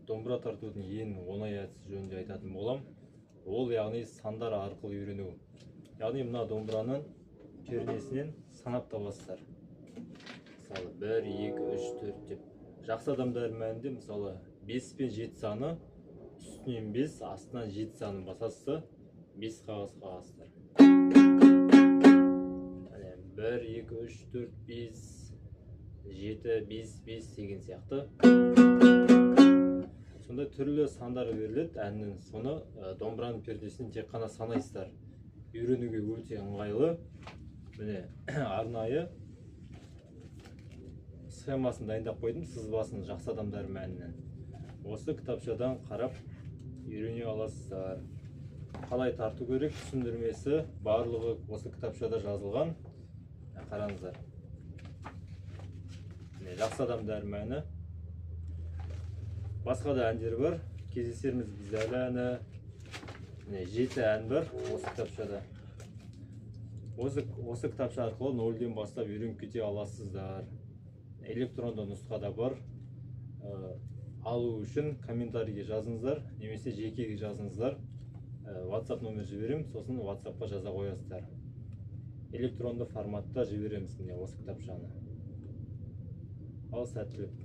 домбыра тартудың ең оңай әдісі жөнінде айтатын болам. Ол яғни сандар арқылы үйрену. Яғни мына домбыраның пернесінен санап табасыздар. Мысалы 1, 2, 3, 4 деп. Жақсы адамдар мәнінде мысалы 5 пен 7 саны үстінен 5, астынан 7 санын басасыздар, 5 қағаз қағасыздар. 1, 2, 3, 4, 5, 7, 5, 5 деген сияқты. Сонда түрлі сандар беріледі әннің. Соны домбыраның пердесінен тек қана санайсыздар. Үйренуге өте ыңғайлы. Міне арнайы схемасын дайындап қойдым, сызбасын жақсы адамдар мәнінен. Осы кітапшадан қарап үйрене аласыздар. Қалай тарту керек, түсіндірмесі барлығы осы кітапшада жазылған. Қараңыздар. Жақсы адамдар мәні. Басқа да әндер бар. Кездесеріміз Бизәлі әні. 7 ән бар осы кітапшада. Осы кітапша арқылы 0-ден бастап үйреніп кете аласыздар. Электронды нұсқада бар. Алу үшін комментарийге жазыңыздар, немесе жекеге жазыңыздар. WhatsApp номер жіберем, сосын WhatsAppқа жаза қоясыздар. Электронды форматта жібереміз міне осы кітапшаны. Ал сәттілік.